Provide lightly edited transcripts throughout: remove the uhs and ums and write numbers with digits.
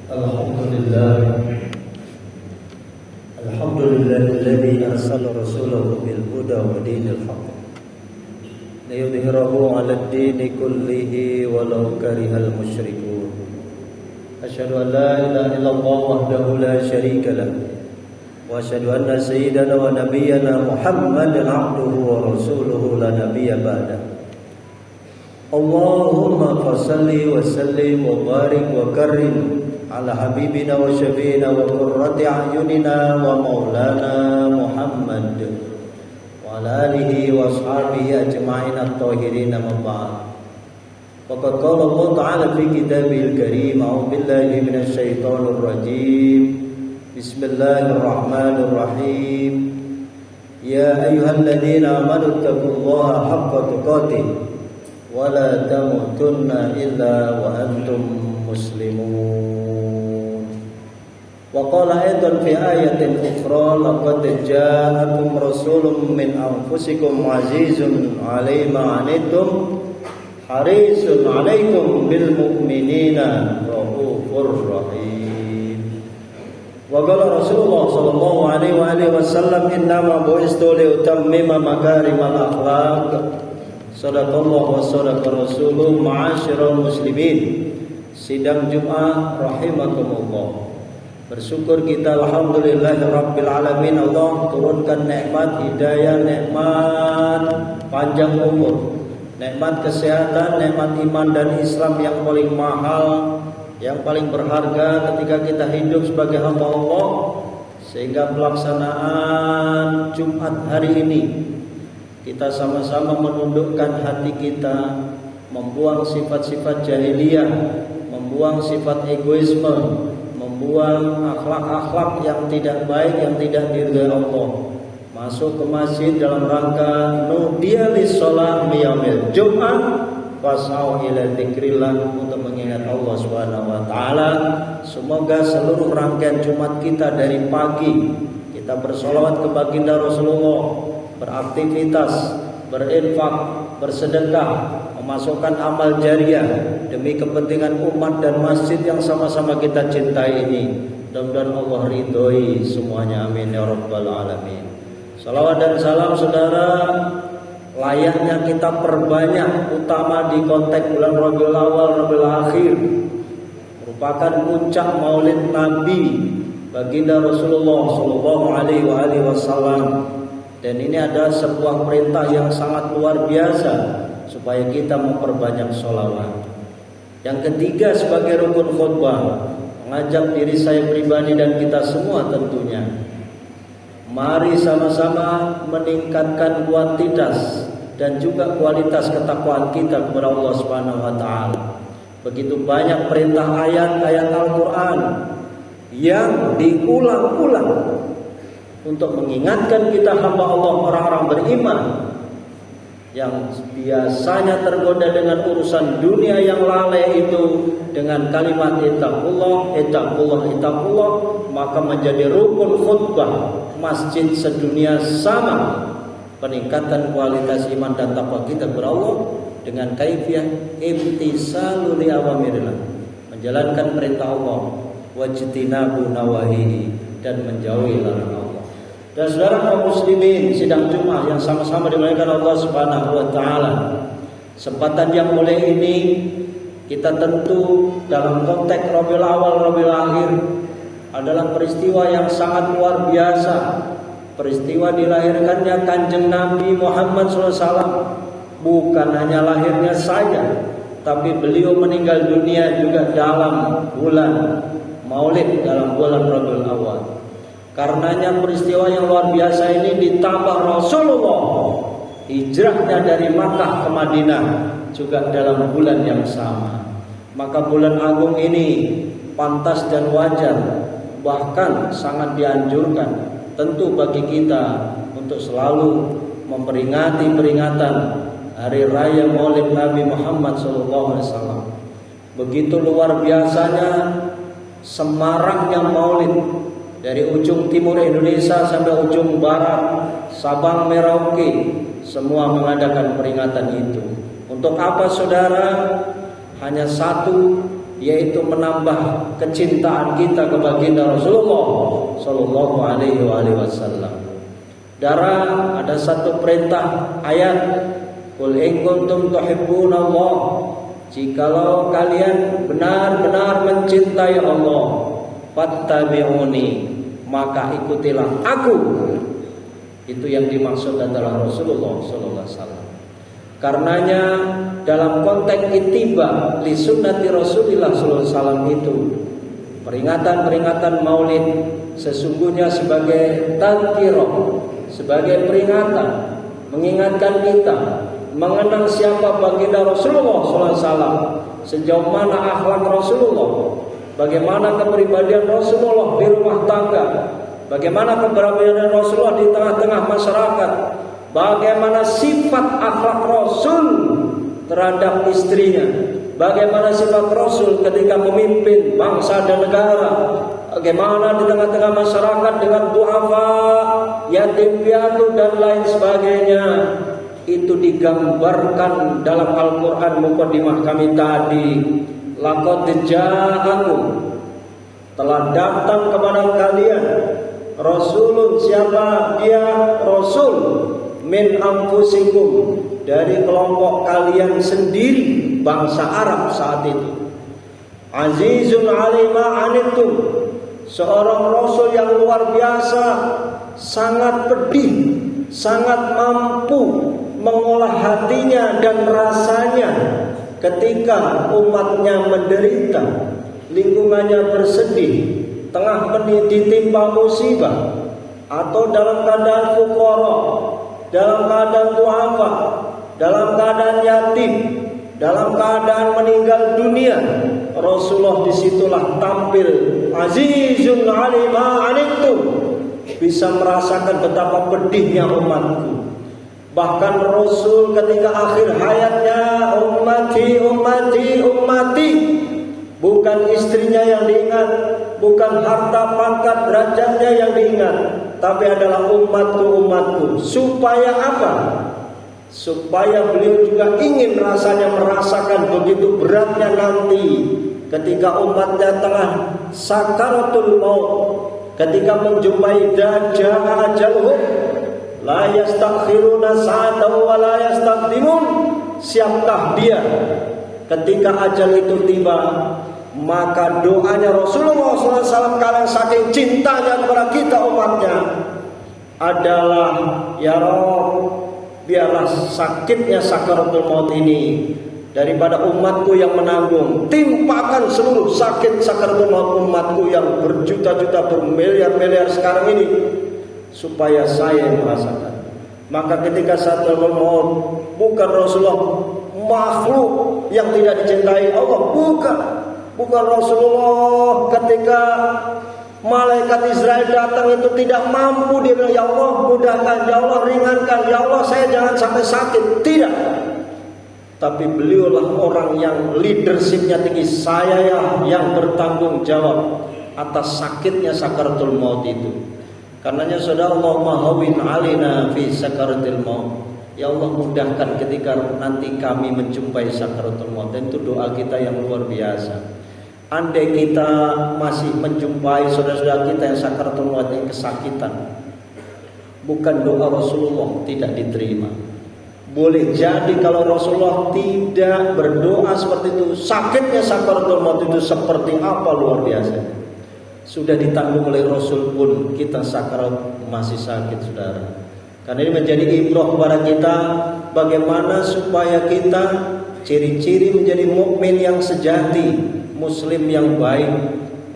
Alhamdulillah alladzi arsala rasulahu bil huda wa dinil haqq liyudhhirahu 'alad dini kullihi walau karihal musyrikun. Asyhadu an la ilaha illallah wahdahu la syarika lahu wa asyhadu anna sayyidana wa nabiyyana Muhammadan 'abduhu wa rasuluhu la nabiyya ba'dahu. Allahumma fassalli wa sallim wa barik wa karim ala habibina wa syafiina wa qurrati a'yunina wa maulana Muhammad wa ala alihi wa ashabihi ajma'in at-tahirin amma ba'd. Faqad qala Allah ta'ala fi kitabihil karim, a'udzu billahi minasy syaithanir rajim. Bismillahirrahmanirrahim. Ya ayyuhalladzina amanu taqullaha haqqa tuqatih wa la tamutunna illa wa antum muslimun. Wa qala aidan fi ayatin ukhra laqad ja'akum rasulun min anfusikum azizun 'alaihi ma 'anittum harisun 'alaikum bil mu'minina raufur rahim. Wa qala Rasulullah sallallahu alaihi wasallam innama bu'istu li utammima makarimal akhlaq. Sadaqallahu wa sadaqa rasuluh. Ma'asyiral muslimin, sidang Jumat rahimakumullah. Bersyukur kita alhamdulillahirabbil alamin, Allah turunkan nikmat hidayah, nikmat panjang umur, nikmat kesehatan, nikmat iman dan Islam yang paling mahal, yang paling berharga ketika kita hidup sebagai hamba Allah. Sehingga pelaksanaan Jumat hari ini kita sama-sama menundukkan hati kita, membuang sifat-sifat jahiliyah, membuang sifat egoisme, membuang akhlak-akhlak yang tidak baik, yang tidak diridhai Allah. Masuk ke masjid dalam rangka nudiya lis-shalah yaumil Jumat fasau ila dzikrillah, untuk mengingat Allah Subhanahu wa taala. Semoga seluruh rangkaian Jumat kita dari pagi kita bersolawat ke baginda Rasulullah, beraktivitas, berinfak, bersedekah, memasukkan amal jariah demi kepentingan umat dan masjid yang sama-sama kita cintai ini. Mudah-mudahan Allah ridhoi semuanya, amin ya rabbal alamin. Salawat dan salam saudara layaknya kita perbanyak, utama di konteks bulan Rabiul Awal, Rabiul Akhir, merupakan puncak Maulid Nabi baginda Rasulullah sallallahu alaihi wasallam. Dan ini adalah sebuah perintah yang sangat luar biasa supaya kita memperbanyak sholawat. Yang ketiga sebagai rukun khutbah, mengajak diri saya pribadi dan kita semua tentunya, mari sama-sama meningkatkan kuantitas dan juga kualitas ketakwaan kita kepada Allah Subhanahu wa taala. Begitu banyak perintah ayat-ayat Al-Qur'an yang diulang-ulang untuk mengingatkan kita hamba Allah, orang-orang beriman yang biasanya tergoda dengan urusan dunia yang lalai itu, dengan kalimat ittaqullah, maka menjadi rukun khutbah masjid sedunia sama peningkatan kualitas iman dan takwa kita kepada Allah dengan kaifiah imtisalu li awamirillah, menjalankan perintah Allah, wajtinabu nawahihi, dan menjauhi larangan Allah. Dan saudara kaum muslimin sidang Jumat yang sama-sama dimuliakan Allah Subhanahu wa taala, kesempatan yang mulia ini kita tentu dalam konteks Rabiul Awal, Rabiul Akhir adalah peristiwa yang sangat luar biasa. Peristiwa dilahirkannya Kanjeng Nabi Muhammad SAW. Bukan hanya lahirnya saja, tapi beliau meninggal dunia juga dalam bulan Maulid, dalam bulan Rabiul Awal. Karenanya peristiwa yang luar biasa ini ditambah Rasulullah hijrahnya dari Makkah ke Madinah juga dalam bulan yang sama. Maka bulan agung ini pantas dan wajar, bahkan sangat dianjurkan tentu bagi kita untuk selalu memperingati peringatan Hari Raya Maulid Nabi Muhammad SAW. Begitu luar biasanya semaraknya Maulid. Dari ujung timur Indonesia sampai ujung barat, Sabang, Merauke, semua mengadakan peringatan itu. Untuk apa saudara? Hanya satu, yaitu menambah kecintaan kita kepada baginda Rasulullah sallallahu alaihi wasallam. Darah ada satu perintah ayat, qul in kuntum tuhibbunallah, jikalau kalian benar-benar mencintai Allah, fattabi'uni, maka ikutilah aku. Itu yang dimaksud adalah Rasulullah sallallahu alaihi wasallam. Karenanya dalam konteks ittiba li sunnati Rasulillah sallallahu alaihi wasallam itu, peringatan-peringatan Maulid sesungguhnya sebagai tadzkirah, sebagai peringatan, mengingatkan kita mengenang siapa baginda Rasulullah SAW, sejauh mana akhlak Rasulullah, bagaimana kepribadian Rasulullah di rumah tangga, bagaimana kepribadian Rasulullah di tengah-tengah masyarakat, bagaimana sifat akhlak Rasul terhadap istrinya, bagaimana sifat Rasul ketika memimpin bangsa dan negara, bagaimana di tengah-tengah masyarakat dengan duafa, yatim piatu dan lain sebagainya. Itu digambarkan dalam Al-Quran muqaddimah kami tadi. Laqad ja'akum, telah datang kepada kalian Rasulun, siapa dia? Rasul min anfusikum, dari kelompok kalian sendiri, bangsa Arab saat itu. Azizun alima anittum, seorang Rasul yang luar biasa, sangat pedih, sangat mampu mengolah hatinya dan rasanya ketika umatnya menderita, lingkungannya bersedih, tengah ditimpa musibah, atau dalam keadaan fuqara, dalam keadaan duafa, dalam keadaan yatim, dalam keadaan meninggal dunia. Rasulullah disitulah tampil azizun alima anittum, bisa merasakan betapa pedihnya umatku. Bahkan Rasul ketika akhir hayatnya, ummati, ummati, ummati, bukan istrinya yang diingat, bukan harta pangkat derajatnya yang diingat, tapi adalah umatku, umatku. Supaya apa? Supaya beliau juga ingin rasanya merasakan begitu beratnya nanti ketika umatnya tengah sakaratul maut, ketika menjumpai dajjal ajaluhum, la yastakhiruna sa'atan wa la yastaqdimun. Siapkah dia ketika ajal itu tiba? Maka doanya Rasulullah SAW, kalian saking cintanya kepada kita umatnya, adalah ya Rabb, biarlah sakitnya sakaratul maut ini daripada umatku yang menanggung, timpakan seluruh sakit sakaratul maut umatku yang berjuta-juta, bermiliar-miliar sekarang ini, supaya saya merasakan. Maka ketika sakaratul maut, bukan Rasulullah makhluk yang tidak dicintai Allah, bukan Rasulullah ketika malaikat Israel datang itu tidak mampu, dia bilang ya Allah mudahkan, ya Allah ringankan, ya Allah saya jangan sampai sakit. Tidak. Tapi beliaulah orang yang leadershipnya tinggi, saya yang bertanggung jawab atas sakitnya sakaratul maut itu. Karenanya saudara, Allahumma hawwin alaina fi sakaratil maut, ya Allah mudahkan ketika nanti kami menjumpai sakaratul maut. Dan itu doa kita yang luar biasa. Andai kita masih menjumpai saudara-saudara kita yang sakaratul maut, yang kesakitan, bukan doa Rasulullah tidak diterima. Boleh jadi kalau Rasulullah tidak berdoa seperti itu, sakitnya sakaratul maut itu seperti apa luar biasa. Sudah ditanggung oleh Rasul pun kita sakarat masih sakit, saudara. Karena ini menjadi ibrah kepada kita, bagaimana supaya kita ciri-ciri menjadi mukmin yang sejati, muslim yang baik,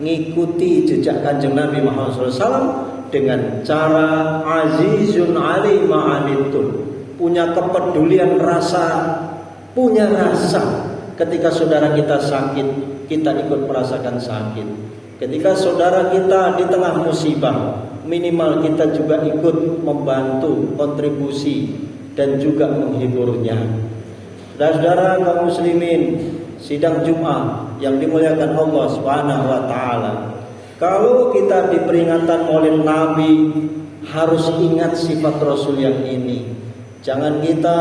ngikuti jejak Kanjeng Nabi Muhammad SAW dengan cara azizun ali ma'anitun, punya kepedulian rasa, punya rasa. Ketika saudara kita sakit, kita ikut merasakan sakit. Ketika saudara kita di tengah musibah, minimal kita juga ikut membantu, kontribusi, dan juga menghiburnya. Saudara-saudara kaum muslimin, sidang Jumat yang dimuliakan Allah Subhanahu wa taala. Kalau kita di peringatan Maulid Nabi harus ingat sifat Rasul yang ini. Jangan kita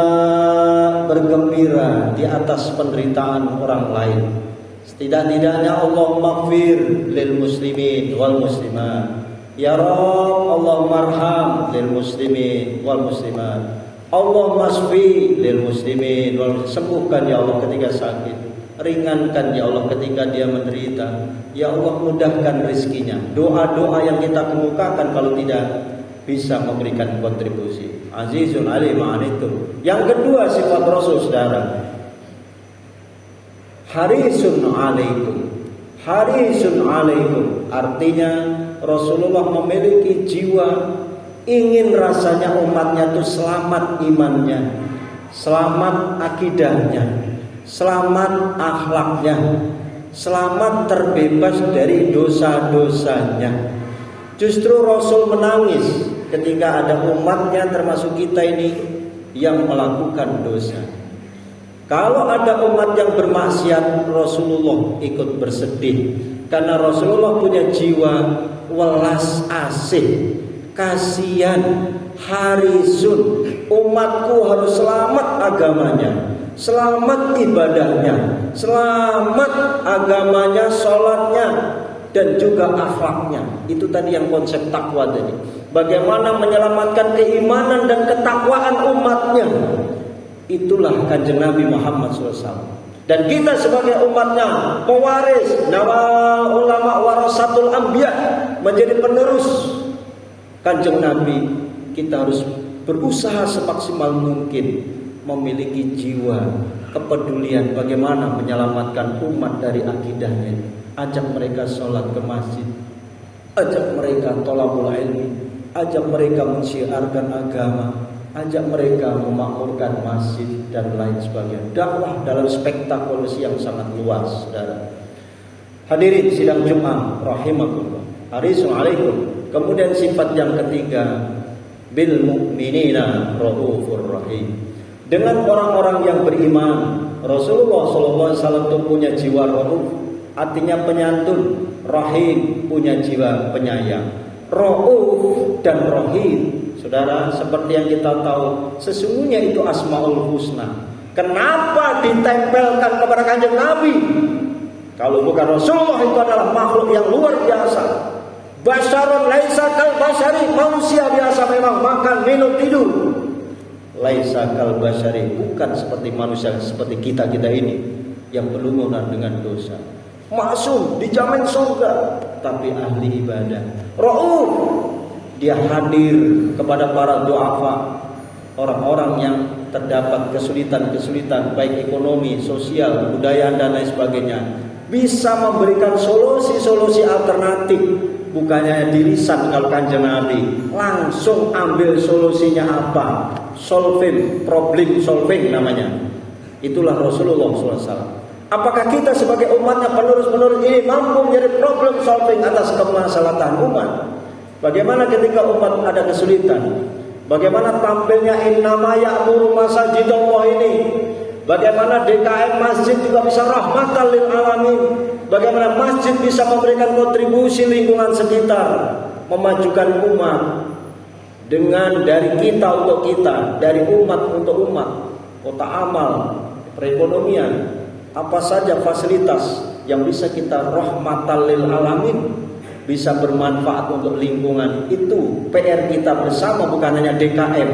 bergembira di atas penderitaan orang lain. Setidak-tidaknya Allahumma ighfir lil muslimin wal muslimat. Ya Rabb, Allahumma arham lil muslimin wal muslimat. Allahumma shfi lil muslimin wal, sembuhkan ya Allah ketika sakit, ringankan ya Allah ketika dia menderita. Ya Allah, mudahkan rezekinya. Doa-doa yang kita kemukakan kalau tidak bisa memberikan kontribusi. Azizun alim ma'anitum. Yang kedua sifat Rasul, saudara, harisun alaikum. Harisun alaikum artinya Rasulullah memiliki jiwa ingin rasanya umatnya itu selamat imannya, selamat akidahnya, selamat akhlaknya, selamat terbebas dari dosa-dosanya. Justru Rasul menangis ketika ada umatnya termasuk kita ini yang melakukan dosa. Kalau ada umat yang bermaksiat, Rasulullah ikut bersedih karena Rasulullah punya jiwa welas asih, kasihan, harisun. Umatku harus selamat agamanya, selamat ibadahnya, selamat agamanya, sholatnya, dan juga akhlaknya. Itu tadi yang konsep takwa tadi. Bagaimana menyelamatkan keimanan dan ketakwaan umatnya. Itulah Kanjeng Nabi Muhammad SAW. Dan kita sebagai umatnya, pewaris, nawal ulama warasatul anbiya, menjadi penerus Kanjeng Nabi. Kita harus berusaha semaksimal mungkin memiliki jiwa kepedulian bagaimana menyelamatkan umat dari akidahnya. Ajak mereka sholat ke masjid, ajak mereka thalabul ilmi, ajak mereka mensiarkan agama, ajak mereka memakmurkan masjid dan lain sebagainya. Dakwah dalam spektakulasi yang sangat luas, saudara. Hadirin sidang Jumat rahimakumullah. Assalamualaikum. Kemudian sifat yang ketiga, bil mu'minina raufur rahim. Dengan orang-orang yang beriman, Rasulullah SAW itu punya jiwa rauf, artinya penyantun. Rahim, punya jiwa penyayang. Rauf dan rahim, saudara, seperti yang kita tahu, sesungguhnya itu Asmaul Husna. Kenapa ditempelkan kepada Kanjeng Nabi? Kalau bukan Rasulullah, itu adalah makhluk yang luar biasa. Basyarun laisa kal basyari, manusia biasa memang makan, minum, tidur. Laisa kal basyari, bukan seperti manusia seperti kita ini yang berlumuran dengan dosa. Maksum, dijamin surga, tapi ahli ibadah. Rauf, dia hadir kepada para du'afa, orang-orang yang terdapat kesulitan-kesulitan baik ekonomi, sosial, budaya dan lain sebagainya. Bisa memberikan solusi-solusi alternatif. Bukannya dirisan kalau Kanjeng Nabi, langsung ambil solusinya apa? Solving, problem solving namanya. Itulah Rasulullah SAW. Apakah kita sebagai umatnya, penerus-penerus ini mampu menjadi problem solving atas kemaslahatan umat? Bagaimana ketika umat ada kesulitan? Bagaimana tampilnya innama ya'muru masajidallah ini? Bagaimana DKM masjid juga bisa rahmatan lil alamin? Bagaimana masjid bisa memberikan kontribusi lingkungan sekitar, memajukan umat dengan dari kita untuk kita, dari umat untuk umat, kota amal, perekonomian, apa saja fasilitas yang bisa kita rahmatan lil alamin, bisa bermanfaat untuk lingkungan. Itu PR kita bersama, bukan hanya DKM,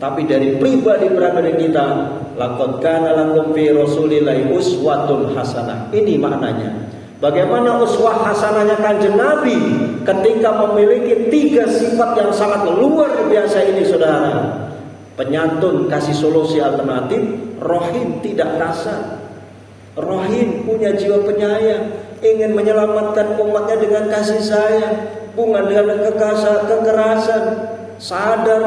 tapi dari pribadi-pribadi kita. Laqad kana lakum fi rasulillahi uswatun hasanah. Ini maknanya. Bagaimana uswah hasanahnya Kanjeng Nabi ketika memiliki 3 sifat yang sangat luar biasa ini, saudara. Penyantun, kasih solusi alternatif. Rahim, tidak kasar. Rahim, punya jiwa penyayang, ingin menyelamatkan umatnya dengan kasih sayang, bukan dengan kekerasan. Sadar,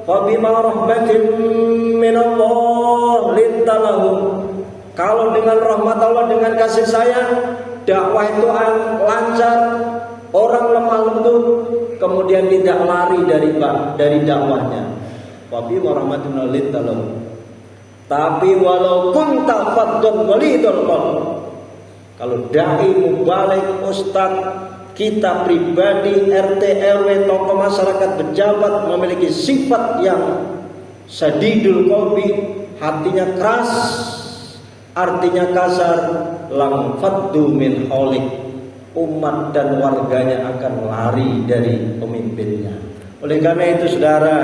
fabima rahmatin minallah lintalahum. Kalau dengan rahmat Allah, dengan kasih sayang, dakwah itu lancar, orang lemah lembut, kemudian tidak lari dari dakwahnya. Fabima rahmatin lintalahum. Tapi walau kunta faddun walidul qalb, kalau dai, mubalik, ustaz, kita pribadi, RT, RW, tokoh masyarakat, pejabat memiliki sifat yang sadidul qalbi, hatinya keras, artinya kasar, lang faddu min haulik, umat dan warganya akan lari dari pemimpinnya. Oleh karena itu saudara,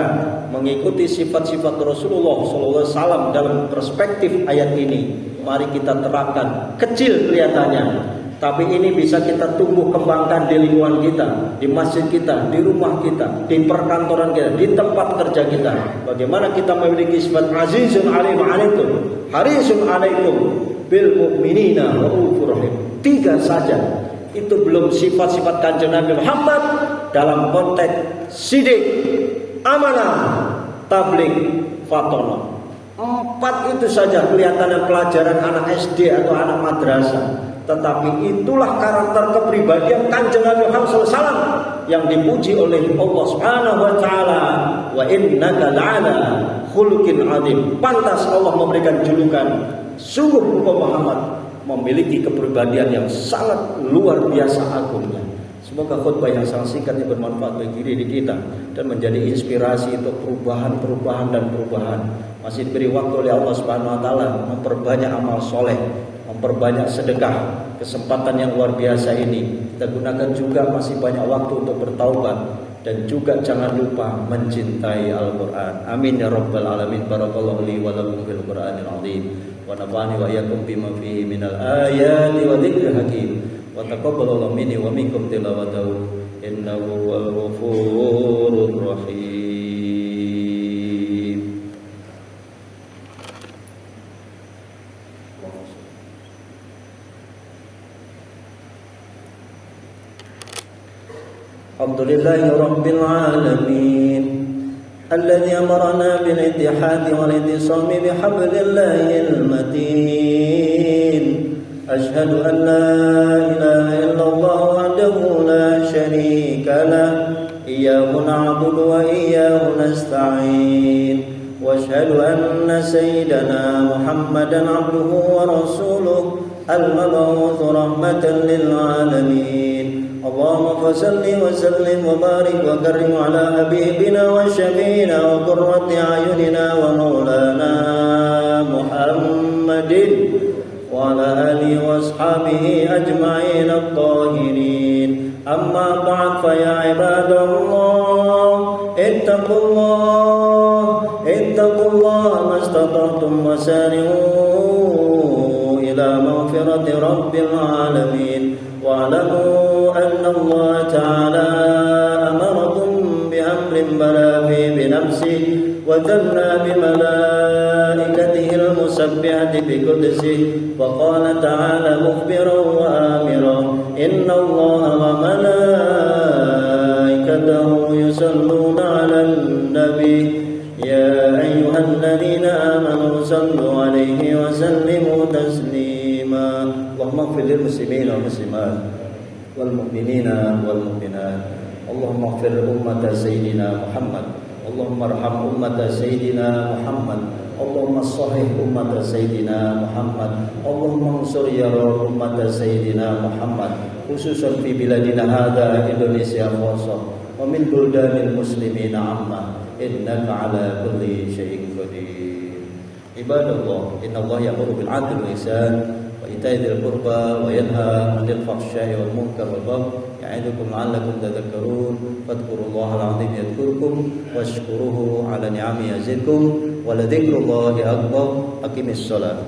mengikuti sifat-sifat Rasulullah SAW dalam perspektif ayat ini, mari kita terapkan. Kecil kelihatannya, tapi ini bisa kita tumbuh kembangkan di lingkungan kita, di masjid kita, di rumah kita, di perkantoran kita, di tempat kerja kita. Bagaimana kita memiliki sifat azizun alim alaikum, harisun alaikum bil mu'minina raufur rahim. 3 saja. Itu belum sifat-sifat Kanjeng Nabi Muhammad dalam konteks sidik, amanah, tabligh, fatonah. 4 itu saja kelihatannya pelajaran anak SD atau anak madrasah. Tetapi itulah karakter kepribadian Kanjeng Nabi Muhammad SAW yang dipuji oleh Allah Subhanahu wa taala, wa innaka la'ala khuluqin adzim. Pantas Allah memberikan julukan, sungguh engkau Muhammad memiliki kepribadian yang sangat luar biasa agungnya. Semoga khutbah yang sangat singkat ini bermanfaat bagi diri kita dan menjadi inspirasi untuk perubahan dan perubahan. Masih diberi waktu oleh Allah Subhanahu wa taala memperbanyak amal soleh, memperbanyak sedekah. Kesempatan yang luar biasa ini kita gunakan juga, masih banyak waktu untuk bertaubat, dan juga jangan lupa mencintai Al-Quran. Amin ya rabbal alamin. Barakallahu li wa lakum fil Qur'anil azim wa nafa'ani wa iyyakum bima fihi minal ayati wa dzikril hakim wa taqabbalallahu minni wa minkum tilawatahu innahu wal ghafurur rahim. Alhamdulillahi rabbil alamin alladzi amarna bil ittihad wal ittisami bihablillahil matin. Ashhadu an la ilaha illallah wahdahu la syarika lah, iyyahu na'budu wa iyyahu nasta'in. Wa ashhadu anna sayyidana Muhammadan 'abduhu wa rasuluhu al-mab'uts rahmatan lil alamin. Allahumma salli wa sallim wa barik wa karim ala habibina wa syafiina wa qurrati a'yunina wa maulana Muhammadin wa ala alihi wa ashabihi ajma'in at-tahirin. Amma ba'd, fa ya ibadallah ittaqullaha mastata'tum wa sari'u ila maghfirati rabbil alamin. واعلموا أن الله تعالى أمركم بأمر بلى فيه بنفسه وثنى بملائكته المسبحة بقدسه، وقال تعالى مخبرا وآمرا إن الله وملائكته يصلون على النبي يا أيها الذين آمنوا صلوا عليه وسلموا تسليما. اللهم اغفر للمسلمين والمسلمات والمؤمنين والمؤمنات. اللهم اغفر أمة سيدنا محمد. اللهم ارحم أمة سيدنا محمد. اللهم صحح أمة سيدنا محمد. اللهم انصر يا رب أمة سيدنا محمد، خصوصا في بلادنا هذا إندونيسيا خاصة ومن بلدان المسلمين عامة، إنك على كل شيء قدير. عباد الله، إن الله يأمر بالعدل والإحسان وإيتاء ذي القربى وينهى عن الفحشاء والمنكر والبغي يعظكم لعلكم تذكرون. فاذكروا الله العظيم يذكركم واشكروه على نعمه يزدكم ولذكر الله أكبر. أقم الصلاة.